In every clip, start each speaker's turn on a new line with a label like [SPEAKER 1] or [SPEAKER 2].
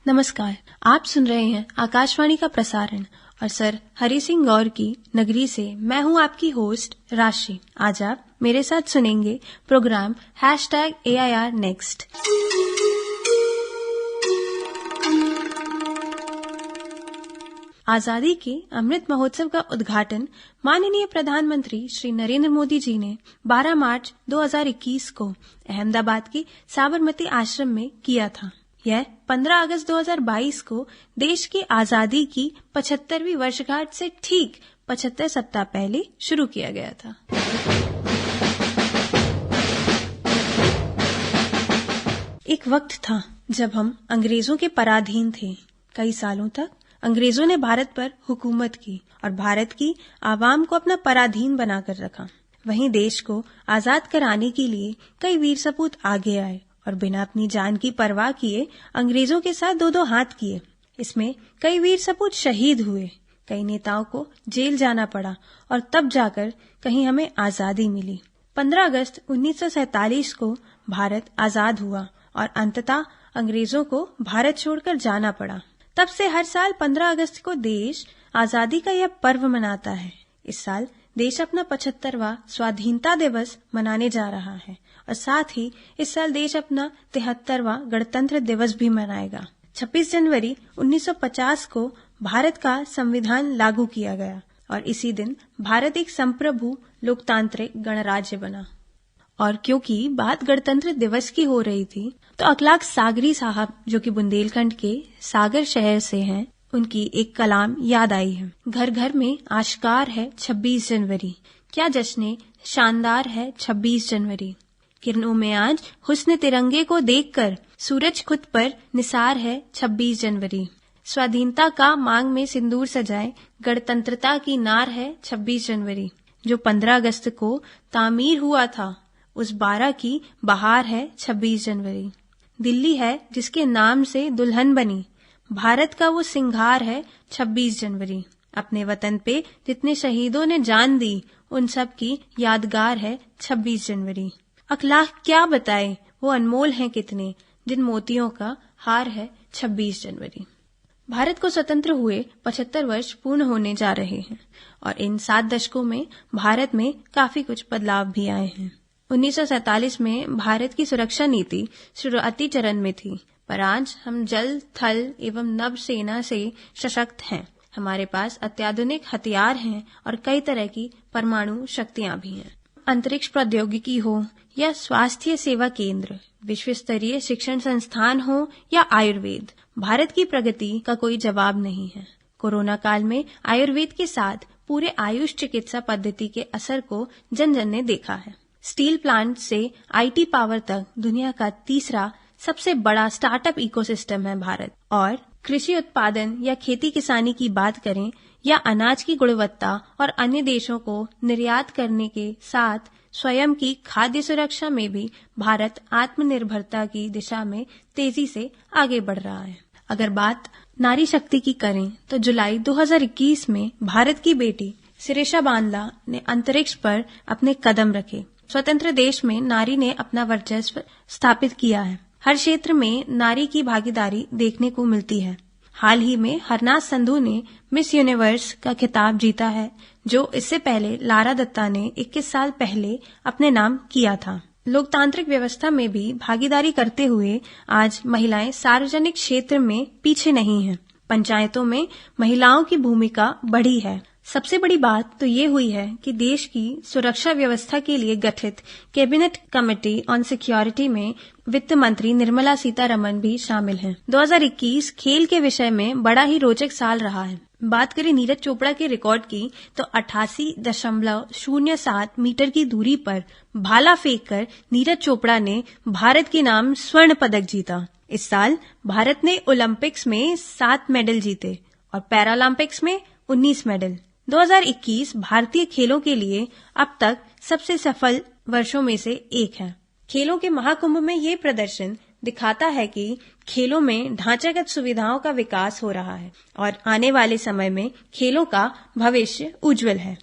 [SPEAKER 1] नमस्कार, आप सुन रहे हैं आकाशवाणी का प्रसारण और सर हरि सिंह गौर की नगरी से मैं हूं आपकी होस्ट राशि। आज आप मेरे साथ सुनेंगे प्रोग्राम #AIR Next। आजादी के अमृत महोत्सव का उद्घाटन माननीय प्रधानमंत्री श्री नरेंद्र मोदी जी ने 12 मार्च 2021 को अहमदाबाद के साबरमती आश्रम में किया था। यह 15 अगस्त 2022 को देश की आजादी की 75वीं वर्षगांठ से ठीक 75 सप्ताह पहले शुरू किया गया था। एक वक्त था जब हम अंग्रेजों के पराधीन थे। कई सालों तक अंग्रेजों ने भारत पर हुकूमत की और भारत की आवाम को अपना पराधीन बनाकर रखा। वहीं देश को आजाद कराने के लिए कई वीर सपूत आगे आए और बिना अपनी जान की परवाह किए अंग्रेजों के साथ दो हाथ किए। इसमें कई वीर सपूत शहीद हुए, कई नेताओं को जेल जाना पड़ा और तब जाकर कहीं हमें आजादी मिली। 15 अगस्त 1947 को भारत आजाद हुआ और अंततः अंग्रेजों को भारत छोड़कर जाना पड़ा। तब से हर साल 15 अगस्त को देश आजादी का यह पर्व मनाता है। इस साल देश अपना 75वां स्वाधीनता दिवस मनाने जा रहा है और साथ ही इस साल देश अपना 73वां गणतंत्र दिवस भी मनाएगा। 26 जनवरी 1950 को भारत का संविधान लागू किया गया और इसी दिन भारत एक संप्रभु लोकतांत्रिक गणराज्य बना। और क्योंकि बात गणतंत्र दिवस की हो रही थी तो अखलाक सागरी साहब, जो कि बुंदेलखंड के सागर शहर से हैं, उनकी एक कलाम याद आई है। घर घर में आश्कार है 26 जनवरी, क्या जश्ने शानदार है 26 जनवरी। किरणों में आज हुस्न तिरंगे को देखकर सूरज खुद पर निसार है 26 जनवरी। स्वाधीनता का मांग में सिंदूर सजाए गणतंत्रता की नार है 26 जनवरी। जो 15 अगस्त को तामीर हुआ था उस 12 की बहार है 26 जनवरी। दिल्ली है जिसके नाम से दुल्हन बनी, भारत का वो सिंगार है 26 जनवरी। अपने वतन पे जितने शहीदों ने जान दी उन सब की यादगार है 26 जनवरी। अखलाक क्या बताए वो अनमोल हैं कितने, जिन मोतियों का हार है 26 जनवरी। भारत को स्वतंत्र हुए 75 वर्ष पूर्ण होने जा रहे हैं और इन 7 दशकों में भारत में काफी कुछ बदलाव भी आए हैं। 1947 में भारत की सुरक्षा नीति शुरुआती चरण में थी, पर आज हम जल, थल एवं नभ सेना से सशक्त हैं। हमारे पास अत्याधुनिक हथियार हैं और कई तरह की परमाणु शक्तियां भी हैं। अंतरिक्ष प्रौद्योगिकी हो या स्वास्थ्य सेवा केंद्र, विश्व स्तरीय शिक्षण संस्थान हो या आयुर्वेद, भारत की प्रगति का कोई जवाब नहीं है। कोरोना काल में आयुर्वेद के साथ पूरे आयुष चिकित्सा पद्धति के असर को जन जन ने देखा है। स्टील प्लांट से IT पावर तक दुनिया का तीसरा सबसे बड़ा स्टार्टअप इकोसिस्टम है भारत। और कृषि उत्पादन या खेती किसानी की बात करें या अनाज की गुणवत्ता और अन्य देशों को निर्यात करने के साथ स्वयं की खाद्य सुरक्षा में भी भारत आत्मनिर्भरता की दिशा में तेजी से आगे बढ़ रहा है। अगर बात नारी शक्ति की करें तो जुलाई 2021 में भारत की बेटी सिरिशा बांदला ने अंतरिक्ष पर अपने कदम रखे। स्वतंत्र देश में नारी ने अपना वर्चस्व स्थापित किया है। हर क्षेत्र में नारी की भागीदारी देखने को मिलती है। हाल ही में हरनाज संधू ने मिस यूनिवर्स का खिताब जीता है, जो इससे पहले लारा दत्ता ने 21 साल पहले अपने नाम किया था। लोकतांत्रिक व्यवस्था में भी भागीदारी करते हुए आज महिलाएं सार्वजनिक क्षेत्र में पीछे नहीं हैं। पंचायतों में महिलाओं की भूमिका बढ़ी है। सबसे बड़ी बात तो ये हुई है कि देश की सुरक्षा व्यवस्था के लिए गठित कैबिनेट कमेटी ऑन सिक्योरिटी में वित्त मंत्री निर्मला सीतारमण भी शामिल हैं। 2021 खेल के विषय में बड़ा ही रोचक साल रहा है। बात करें नीरज चोपड़ा के रिकॉर्ड की तो 88.07 मीटर की दूरी पर भाला फेंककर नीरज चोपड़ा ने भारत के नाम स्वर्ण पदक जीता। इस साल भारत ने ओलंपिक्स में 7 मेडल जीते और पैरालंपिक्स में 19 मेडल। 2021 भारतीय खेलों के लिए अब तक सबसे सफल वर्षों में से एक है। खेलों के महाकुंभ में ये प्रदर्शन दिखाता है कि खेलों में ढांचागत सुविधाओं का विकास हो रहा है और आने वाले समय में खेलों का भविष्य उज्जवल है।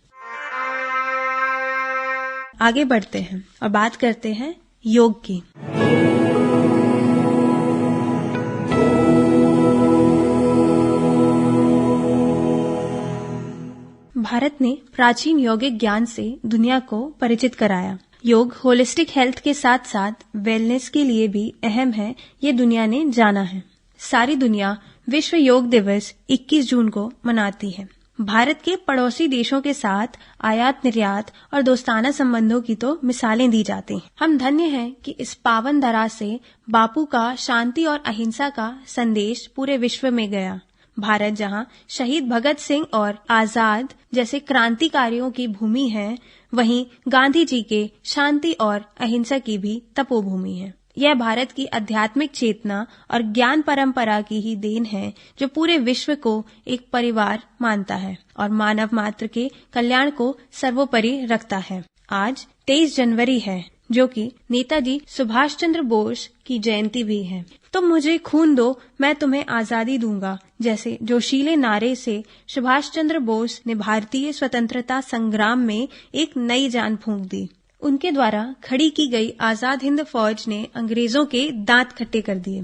[SPEAKER 1] आगे बढ़ते हैं और बात करते हैं योग की। भारत ने प्राचीन यौगिक ज्ञान से दुनिया को परिचित कराया। योग होलिस्टिक हेल्थ के साथ साथ वेलनेस के लिए भी अहम है, ये दुनिया ने जाना है। सारी दुनिया विश्व योग दिवस 21 जून को मनाती है। भारत के पड़ोसी देशों के साथ आयात निर्यात और दोस्ताना संबंधों की तो मिसालें दी जाती हैं। हम धन्य हैं कि इस पावन धरा से बापू का शांति और अहिंसा का संदेश पूरे विश्व में गया। भारत जहां शहीद भगत सिंह और आजाद जैसे क्रांतिकारियों की भूमि है, वहीं गांधी जी के शांति और अहिंसा की भी तपोभूमि है। यह भारत की आध्यात्मिक चेतना और ज्ञान परंपरा की ही देन है, जो पूरे विश्व को एक परिवार मानता है और मानव मात्र के कल्याण को सर्वोपरि रखता है। आज 23 जनवरी है, जो कि नेताजी सुभाष चंद्र बोस की जयंती भी है। तुम मुझे खून दो, मैं तुम्हें आजादी दूंगा जैसे जोशीले नारे से सुभाष चंद्र बोस ने भारतीय स्वतंत्रता संग्राम में एक नई जान फूंक दी। उनके द्वारा खड़ी की गई आजाद हिंद फौज ने अंग्रेजों के दांत खट्टे कर दिए।